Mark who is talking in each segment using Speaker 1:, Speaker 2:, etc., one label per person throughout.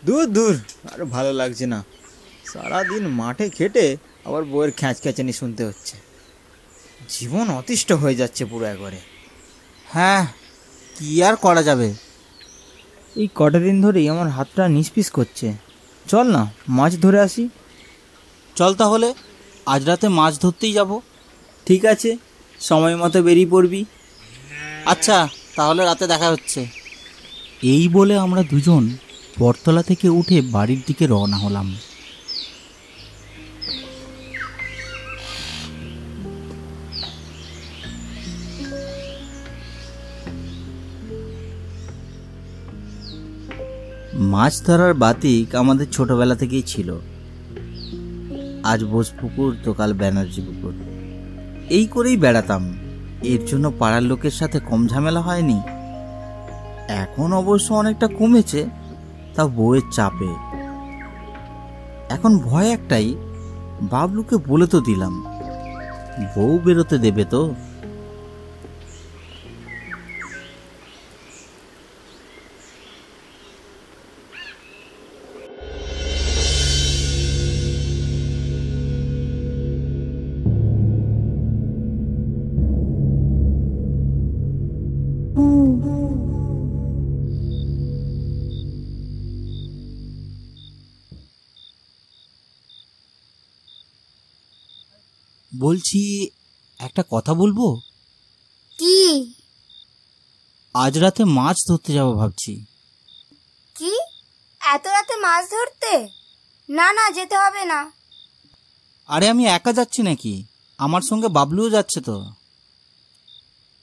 Speaker 1: দূর দূর, আর ভালো লাগছে না। সারাদিন মাঠে খেটে আবার বউয়ের খ্যাঁচখ্যাচানি শুনতে হচ্ছে। জীবন অতিষ্ঠ হয়ে যাচ্ছে পুরো একবারে।
Speaker 2: হ্যাঁ, কি আর করা যাবে।
Speaker 1: এই কটা দিন ধরেই আমার হাতটা নিষ্পিস করছে। চল না মাছ ধরে আসি।
Speaker 2: চল তাহলে, আজ রাতে মাছ ধরতেই যাব।
Speaker 1: ঠিক আছে, সময় মতো বেরিয়ে পড়বি।
Speaker 2: আচ্ছা, তাহলে রাতে দেখা হচ্ছে। এই বলে আমরা দুজন বটতলা থেকে উঠে বাড়ির দিকে রওনা হলাম। মাছ ধরার বাতিক আমাদের ছোটবেলা থেকেই ছিল। আজ বোসপুকুর তো কাল ব্যানার্জি পুকুর, এই করেই বেড়াতাম। এর জন্য পাড়ার লোকের সাথে কম ঝামেলা হয়নি। এখন অবশ্য অনেকটা কমেছে, তা বউয়ের চাপে। এখন ভয় একটাই, বাবলুকে বলে তো দিলাম, বউ বেরোতে দেবে তো? বলছি, একটা কথা বলবো?
Speaker 3: কি?
Speaker 2: আজ রাতে মাছ ধরতে যাব ভাবছি।
Speaker 3: কি? এত রাতে মাছ ধরতে? না না, যেতে হবে না।
Speaker 2: আরে আমি একা যাচ্ছি নাকি? আমার সঙ্গে বাবলুও যাচ্ছে তো।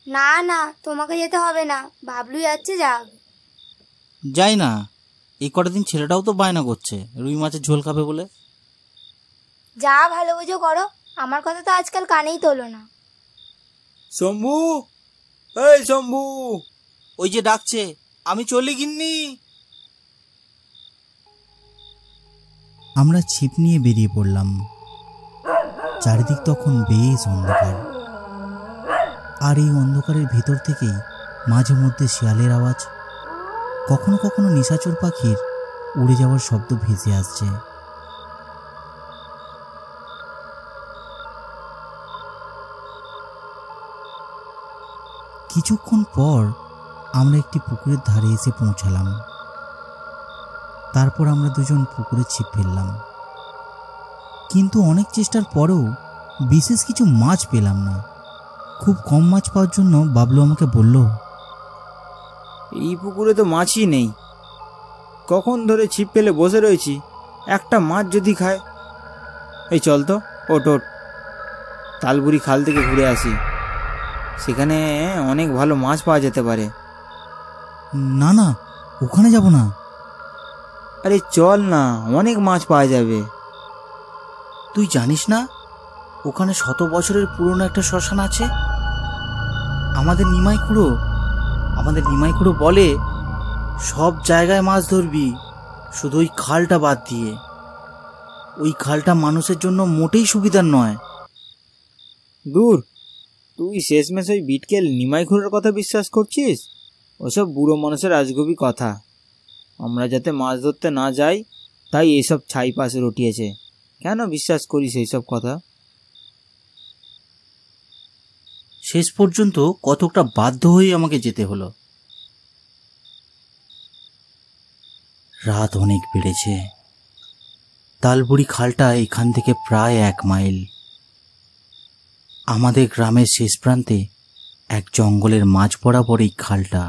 Speaker 3: না না, তোমাকে যেতে হবে না, বাবলু যাচ্ছে, যাক।
Speaker 2: যাই না, এই কটা দিন ছেলেটাও তো বায়না করছে রুই মাছের ঝোল খাবে বলে।
Speaker 3: যা ভালো বুঝো করো, আমার কথা তো আজকাল কানেই তোলো না।
Speaker 1: শম্ভু, এই শম্ভু।
Speaker 2: ওই যে ডাকছে, আমি চলি গিন্নি। আমরা ছিপ নিয়ে বেরিয়ে পড়লাম। চারিদিক তখন বেশ অন্ধকার, আর এই অন্ধকারের ভেতর থেকেই মাঝে মধ্যে শিয়ালের আওয়াজ, কখনো কখনো নিশাচর পাখির উড়ে যাওয়ার শব্দ ভেসে আসছে। কিছুক্ষণ পর আমরা একটি পুকুরের ধারে এসে পৌঁছালাম। তারপর আমরা দুজন পুকুরে ছিপ ফেললাম, কিন্তু অনেক চেষ্টার পরেও বিশেষ কিছু মাছ পেলাম না। খুব কম মাছ পাওয়ার জন্য বাবলু আমাকে বলল,
Speaker 1: এই পুকুরে তো মাছই নেই। কখন ধরে ছিপ ফেলে বসে রয়েছি, একটা মাছ যদি খায়। এই চল তো, ওট ওট, তালবুড়ি খাল থেকে ঘুরে আসি। সেখানে অনেক ভালো মাছ পাওয়া যেতে পারে।
Speaker 2: না না, ওখানে যাব না।
Speaker 1: আরে চল না, অনেক মাছ পাওয়া যাবে।
Speaker 2: তুই জানিস না, ওখানে 100 বছরের পুরনো একটা শ্মশান আছে। আমাদের নিমাই খুড়ো বলে, সব জায়গায় মাছ ধরবি, শুধু ওই খালটা বাদ দিয়ে। ওই খালটা মানুষের জন্য মোটেই সুবিধার নয়।
Speaker 1: দূর, তুই শেষমেশ ওই বিটকেল নিমাই খুড়োর কথা বিশ্বাস করছিস? ওসব বুড়ো মানুষের আজগুবি কথা। আমরা যাতে মাছ ধরতে না যাই, তাই এইসব ছাই পাশে রটিয়েছে। কেন বিশ্বাস করিস এইসব কথা?
Speaker 2: শেষ পর্যন্ত কতকটা বাধ্য হয়ে আমাকে যেতে হলো। রাত অনেক বেড়েছে। তালবুড়ি খালটা এখান থেকে প্রায় 1 মাইল। আমাদের গ্রামের শেষ প্রান্তে এক জঙ্গলের মাঝ বরাবর এই খালটা।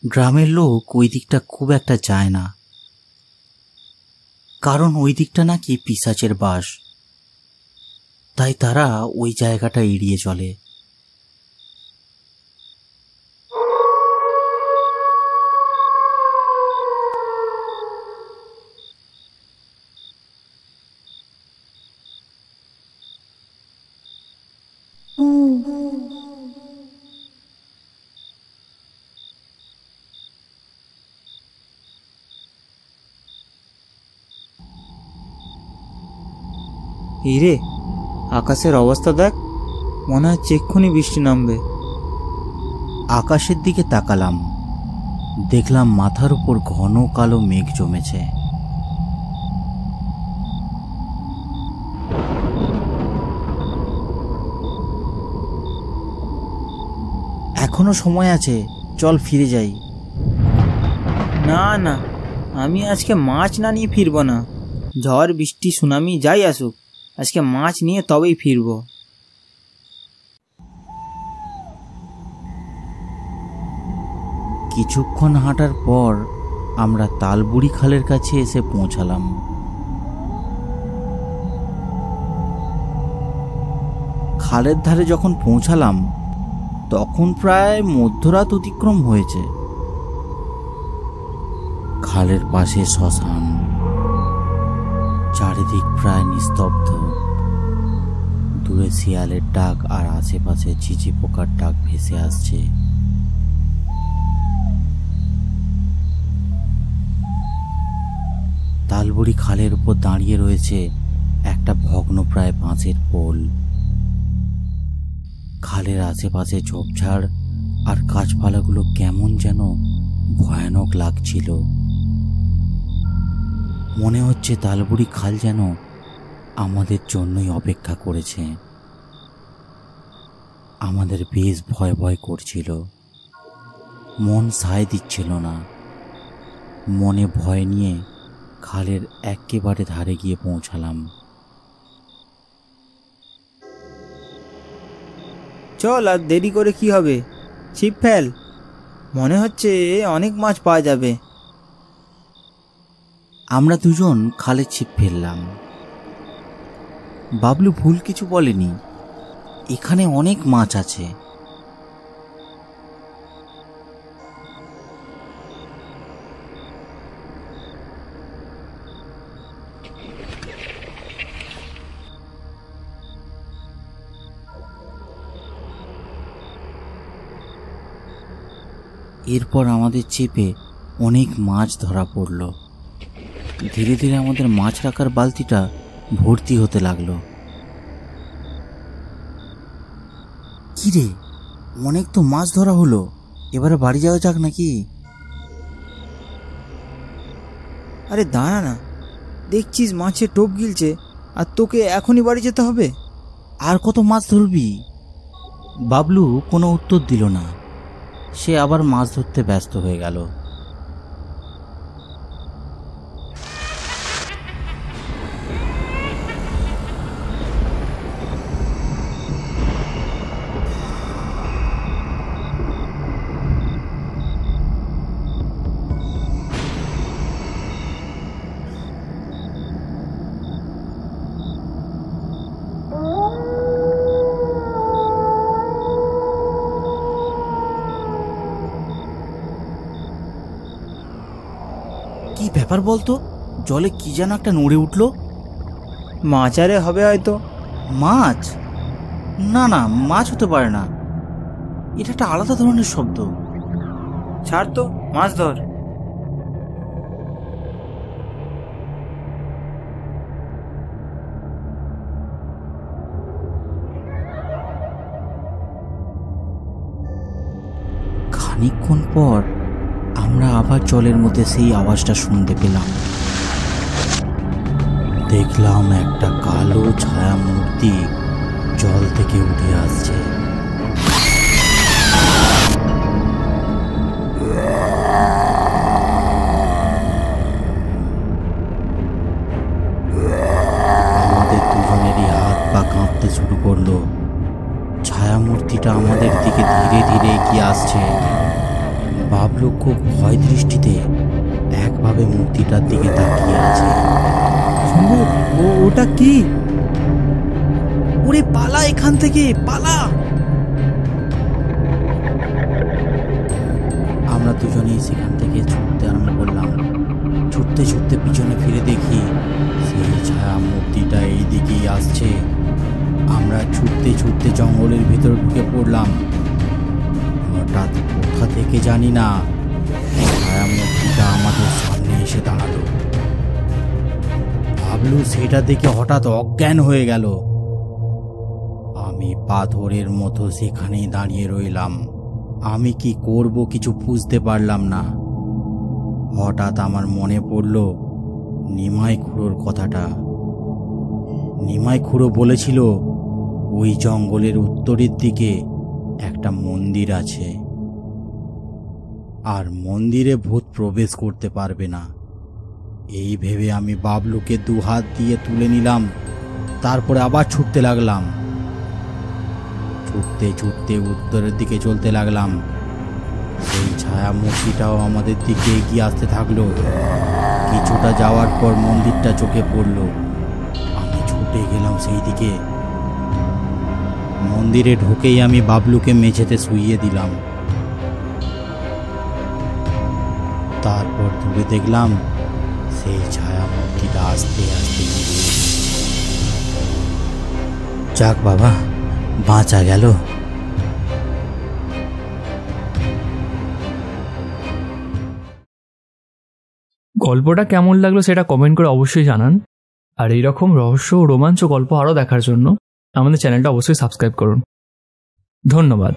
Speaker 2: গ্রামের লোক ওই দিকটা খুব একটা যায় না, কারণ ওই দিকটা নাকি পিশাচের বাস। তাই তারা ওই জায়গাটা এড়িয়ে চলে।
Speaker 1: এই রে, আকাশের অবস্থা দেখ, মনে হচ্ছে এক্ষুনি বৃষ্টি নামবে।
Speaker 2: আকাশের দিকে তাকালাম। দেখলাম মাথার উপর ঘন কালো মেঘ জমেছে। এখনো সময় আছে, চল ফিরে যাই।
Speaker 1: না না, আমি আজকে মাছ না নিয়ে ফিরবো না। ঝড় বৃষ্টি সুনামি যাই আসুক, আজকে মাছ নিয়ে তবেই ফিরবো।
Speaker 2: কিছুক্ষণ হাঁটার পর আমরা তালবুড়ি খালের কাছে এসে পৌঁছালাম। খালের ধারে যখন পৌঁছালাম তখন প্রায় মধ্যরাত অতিক্রম হয়েছে। খালের পাশে শ্মশান, চারিদিক প্রায় নিস্তব্ধ। দূরে শিয়ালের ডাক আর আশেপাশে ঝিঝি পোকার ডাক ভেসে আসছে। তালবুড়ি খালের উপর দাঁড়িয়ে রয়েছে একটা ভগ্নপ্রায় বাঁশের পোল। খালের আশেপাশে ঝোপঝাড় আর গাছপালাগুলো কেমন যেন ভয়ানক লাগছিল। মনে হচ্ছে তালবুড়ি খাল যেন আমাদের জন্যই অপেক্ষা করেছে। আমাদের বেশ ভয় ভয় করছিল, মন সায় দিচ্ছিল না। মনে ভয় নিয়ে খালের একেবারে ধারে গিয়ে পৌঁছালাম।
Speaker 1: চল, আর দেরি করে কি হবে, ছিপ ফেল, মনে হচ্ছে অনেক মাছ পাওয়া যাবে।
Speaker 2: আমরা দুজন খালে ছিপ ফেললাম। বাবলু ভুল কিছু বলেনি, এখানে অনেক মাছ আছে। এরপর আমাদের ছিপে অনেক মাছ ধরা পড়ল। ধীরে ধীরে আমাদের মাছ রাখার বালতিটা ভর্তি হতে লাগলো। কি রে, অনেক তো মাছ ধরা হলো, এবারে বাড়ি যাওয়া যাক নাকি?
Speaker 1: আরে দাঁড়া না, দেখছিস মাছের টোপ গিলছে, আর তোকে এখনই বাড়ি যেতে হবে?
Speaker 2: আর কত মাছ ধরবি? বাবলু কোনো উত্তর দিল না, সে আবার মাছ ধরতে ব্যস্ত হয়ে গেল। কি ব্যাপার বলতো, জলে কি যেন একটা নড়ে উঠলো।
Speaker 1: মাছ আরে হবে হয়তো।
Speaker 2: মাছ? না না, মাছ হতে পারে না, এটা একটা আলাদা ধরনের শব্দ।
Speaker 1: ছাড় তো, মাছ ধর।
Speaker 2: খানিকক্ষণ পর আমরা আবার জলের মধ্যে সেই আওয়াজটা শুনতে পেলাম। দেখলাম একটা কালো ছায়া মূর্তি জল থেকে উঠে আসছে। আমাদের দুজনেরই হাত পা কাঁপতে শুরু করলো। ছায়া মূর্তিটা আমাদের দিকে ধীরে ধীরে এগিয়ে আসছে। বাবলু খুব ভয় দৃষ্টিতে একভাবে মূর্তিটার দিকে তাকিয়ে আছে।
Speaker 1: ওটা কি?
Speaker 2: ওরে পালা, এখান থেকে পালা! আমরা দুজনেই সেখান থেকে ছুটতে আরম্ভ করলাম। ছুটতে ছুটতে পিছনে ফিরে দেখি সেই ছায়া মূর্তিটা এই দিকেই আসছে। আমরা ছুটতে ছুটতে জঙ্গলের ভিতর ঢুকে পড়লাম। হঠাৎ কোথা থেকে জানি না ছায়া মূর্তিটা আমাদের সামনে এসে দাঁড়ালো। বাবলু সেটা দেখে হঠাৎ অজ্ঞান হয়ে গেল। আমি পাথরের মতো সেখানেই দাঁড়িয়ে রইলাম। আমি কি করব কিছু বুঝতে পারলাম না। হঠাৎ আমার মনে পড়ল নিমাই খুড়োর কথাটা। নিমাই খুড়ো বলেছিল ওই জঙ্গলের উত্তরের দিকে একটা মন্দির আছে, আর মন্দিরে ভূত প্রবেশ করতে পারবে না। এই ভেবে আমি বাবলুকে 2 হাত দিয়ে তুলে নিলাম, তারপরে আবার ছুটতে লাগলাম। ছুটতে ছুটতে উত্তরের দিকে চলতে লাগলাম। সেই ছায়া মূর্তিটাও আমাদের দিকে এগিয়ে আসতে থাকলো। কিছুটা যাওয়ার পর মন্দিরটা চোখে পড়ল। আমি ছুটে গেলাম সেই দিকে। মন্দিরে ঢুকেই আমি বাবলুকে মেঝেতে শুইয়ে দিলাম। তারপর দূরে দেখলাম সেই ছায়া মূর্তিটা আস্তে আস্তে এগিয়ে এলো। যাক বাবা, বাঁচা গেল।
Speaker 4: গল্পটা কেমন লাগলো সেটা কমেন্ট করে অবশ্যই জানান। আর এইরকম রহস্য ও রোমাঞ্চ গল্প আরও দেখার জন্য আমাদের চ্যানেলটা অবশ্যই সাবস্ক্রাইব করুন। ধন্যবাদ।